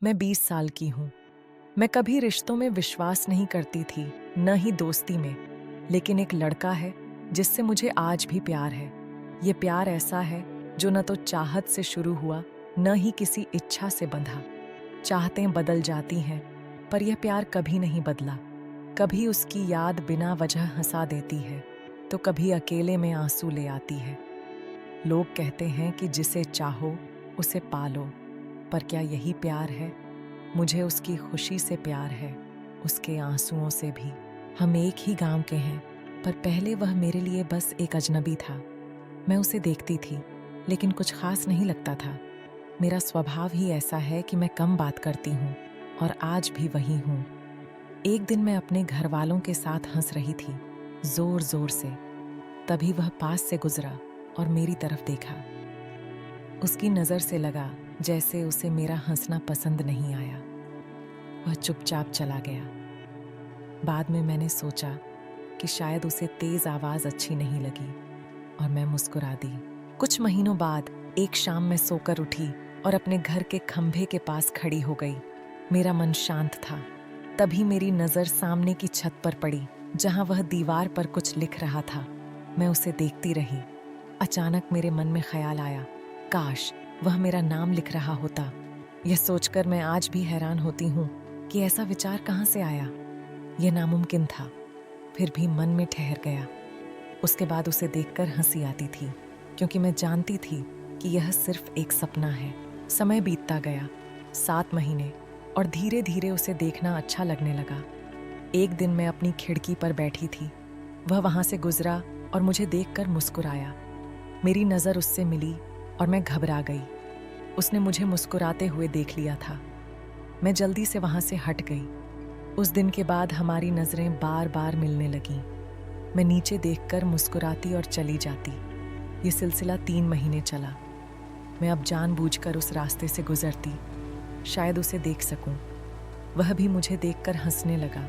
मैं 20 साल की हूँ। मैं कभी रिश्तों में विश्वास नहीं करती थी, न ही दोस्ती में। लेकिन एक लड़का है जिससे मुझे आज भी प्यार है। ये प्यार ऐसा है जो न तो चाहत से शुरू हुआ, न ही किसी इच्छा से बंधा। चाहतें बदल जाती हैं, पर यह प्यार कभी नहीं बदला। कभी उसकी याद बिना वजह हंसा देती है, तो कभी अकेले में आंसू ले आती है। लोग कहते हैं कि जिसे चाहो उसे पालो, पर क्या यही प्यार है? मुझे उसकी खुशी से प्यार है, उसके आंसुओं से भी। हम एक ही गांव के हैं, पर पहले वह मेरे लिए बस एक अजनबी था। मैं उसे देखती थी, लेकिन कुछ खास नहीं लगता था। मेरा स्वभाव ही ऐसा है कि मैं कम बात करती हूँ, और आज भी वही हूँ। एक दिन मैं अपने घर वालों के साथ हंस रही थी, जोर जोर से। तभी वह पास से गुजरा और मेरी तरफ देखा। उसकी नज़र से लगा जैसे उसे मेरा हंसना पसंद नहीं आया। वह चुपचाप चला गया। बाद में मैंने सोचा कि शायद उसे तेज आवाज़ अच्छी नहीं लगी, और मैं मुस्कुरा दी। कुछ महीनों बाद एक शाम मैं सोकर उठी और अपने घर के खंभे के पास खड़ी हो गई। मेरा मन शांत था। तभी मेरी नज़र सामने की छत पर पड़ी, जहां वह दीवार पर कुछ लिख रहा था। मैं उसे देखती रही। अचानक मेरे मन में ख्याल आया, काश वह मेरा नाम लिख रहा होता। यह सोचकर मैं आज भी हैरान होती हूँ कि ऐसा विचार कहाँ से आया। यह नामुमकिन था, फिर भी मन में ठहर गया। उसके बाद उसे देखकर हंसी आती थी, क्योंकि मैं जानती थी कि यह सिर्फ एक सपना है। समय बीतता गया, 7 महीने, और धीरे धीरे उसे देखना अच्छा लगने लगा। एक दिन मैं अपनी खिड़की पर बैठी थी। वह वहां से गुजरा और मुझे देखकर मुस्कुराया। मेरी नज़र उससे मिली और मैं घबरा गई। उसने मुझे मुस्कुराते हुए देख लिया था। मैं जल्दी से वहां से हट गई। उस दिन के बाद हमारी नज़रें बार बार मिलने लगीं। मैं नीचे देखकर मुस्कुराती और चली जाती। ये सिलसिला 3 महीने चला। मैं अब जानबूझकर उस रास्ते से गुजरती, शायद उसे देख सकूं। वह भी मुझे देखकर हंसने लगा,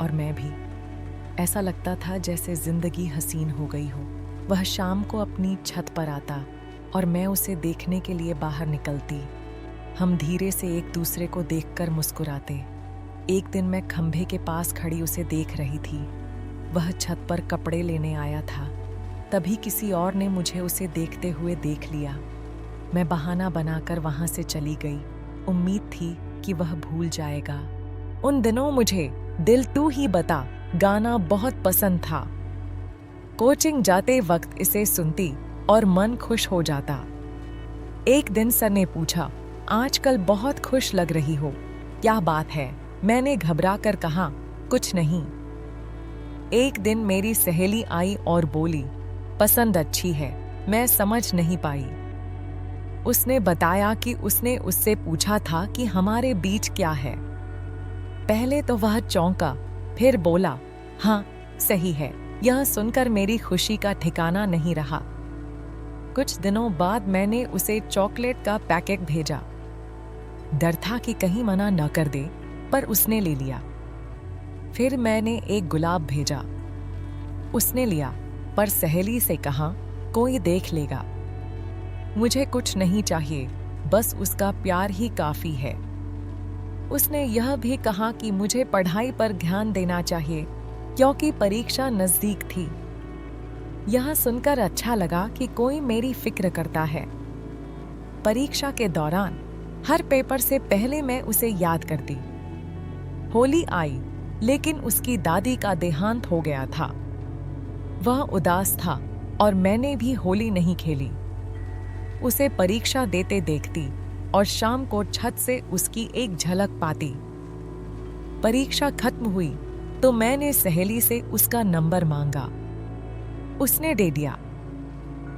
और मैं भी। ऐसा लगता था जैसे जिंदगी हसीन हो गई हो। वह शाम को अपनी छत पर आता और मैं उसे देखने के लिए बाहर निकलती। हम धीरे से एक दूसरे को देखकर मुस्कुराते। एक दिन मैं खंभे के पास खड़ी उसे देख रही थी। वह छत पर कपड़े लेने आया था। तभी किसी और ने मुझे उसे देखते हुए देख लिया। मैं बहाना बनाकर वहां से चली गई। उम्मीद थी कि वह भूल जाएगा। उन दिनों मुझे दिल तू ही बता गाना बहुत पसंद था। कोचिंग जाते वक्त इसे सुनती और मन खुश हो जाता। एक दिन सर ने पूछा, आजकल बहुत खुश लग रही हो, क्या बात है? मैंने घबरा कर कहा, कुछ नहीं। एक दिन मेरी सहेली आई और बोली, पसंद अच्छी है। मैं समझ नहीं पाई। उसने बताया कि उसने उससे पूछा था कि हमारे बीच क्या है। पहले तो वह चौंका, फिर बोला, हाँ सही है। यह सुनकर मेरी खुशी का ठिकाना नहीं रहा। कुछ दिनों बाद मैंने उसे चॉकलेट का पैकेट भेजा। डर था कि कहीं मना न कर दे, पर उसने ले लिया। फिर मैंने एक गुलाब भेजा। उसने लिया, पर सहेली से कहा, कोई देख लेगा। मुझे कुछ नहीं चाहिए, बस उसका प्यार ही काफी है। उसने यह भी कहा कि मुझे पढ़ाई पर ध्यान देना चाहिए, क्योंकि परीक्षा नजदीक थी। यह सुनकर अच्छा लगा कि कोई मेरी फिक्र करता है। परीक्षा के दौरान हर पेपर से पहले मैं उसे याद करती। होली आई, लेकिन उसकी दादी का देहांत हो गया था। वह उदास था और मैंने भी होली नहीं खेली। उसे परीक्षा देते देखती और शाम को छत से उसकी एक झलक पाती। परीक्षा खत्म हुई तो मैंने सहेली से उसका नंबर मांगा। उसने दे दिया।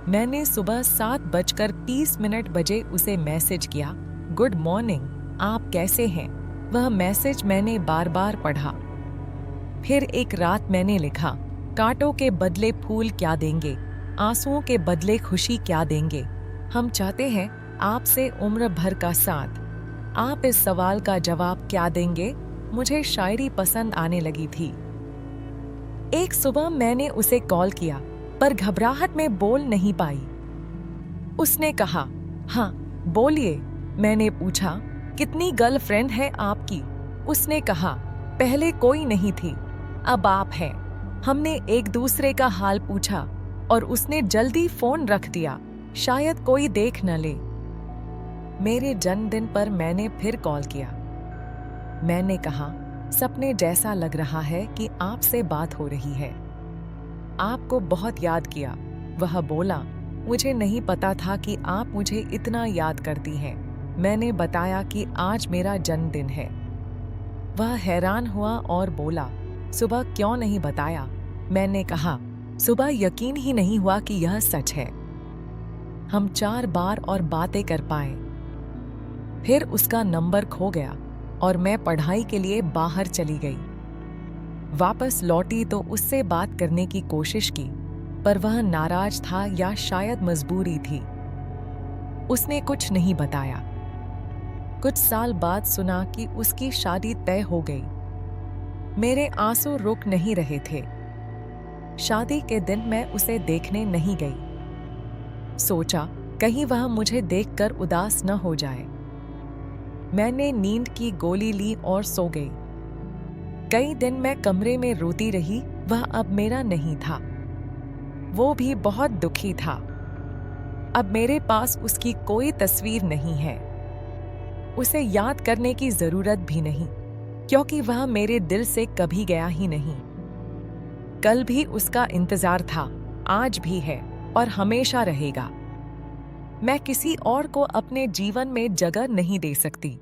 मैंने सुबह 7:30 बजे उसे मैसेज किया, गुड मॉर्निंग, आप कैसे हैं? वह मैसेज मैंने बार बार पढ़ा। फिर एक रात मैंने लिखा, कांटों के बदले फूल क्या देंगे, आंसुओं के बदले खुशी क्या देंगे। हम चाहते हैं आपसे उम्र भर का साथ। आप इस सवाल का जवाब क्या देंगे? मुझे शायरी पसंद आने लगी थी। एक सुबह मैंने उसे कॉल किया, पर घबराहट में बोल नहीं पाई। उसने कहा, हाँ बोलिए। मैंने पूछा, कितनी गर्लफ्रेंड है आपकी? उसने कहा। पहले कोई नहीं थी, अब आप हैं। हमने एक दूसरे का हाल पूछा और उसने जल्दी फोन रख दिया, शायद कोई देख न ले। मेरे जन्मदिन पर मैंने फिर कॉल किया। मैंने कहा, सपने जैसा लग रहा है कि आपसे बात हो रही है। आपको बहुत याद किया। वह बोला, मुझे नहीं पता था कि आप मुझे इतना याद करती हैं। मैंने बताया कि आज मेरा जन्मदिन है। वह हैरान हुआ और बोला, सुबह क्यों नहीं बताया? मैंने कहा, सुबह यकीन ही नहीं हुआ कि यह सच है। हम 4 बार और बातें कर पाए। फिर उसका नंबर खो गया और मैं पढ़ाई के लिए बाहर चली गई। वापस लौटी तो उससे बात करने की कोशिश की, पर वह नाराज था या शायद मजबूरी थी। उसने कुछ नहीं बताया। कुछ साल बाद सुना कि उसकी शादी तय हो गई। मेरे आंसू रुक नहीं रहे थे। शादी के दिन मैं उसे देखने नहीं गई। सोचा, कहीं वह मुझे देखकर उदास न हो जाए। मैंने नींद की गोली ली और सो गई। कई दिन मैं कमरे में रोती रही। वह अब मेरा नहीं था। वो भी बहुत दुखी था। अब मेरे पास उसकी कोई तस्वीर नहीं है। उसे याद करने की जरूरत भी नहीं, क्योंकि वह मेरे दिल से कभी गया ही नहीं। कल भी उसका इंतजार था, आज भी है और हमेशा रहेगा। मैं किसी और को अपने जीवन में जगह नहीं दे सकती।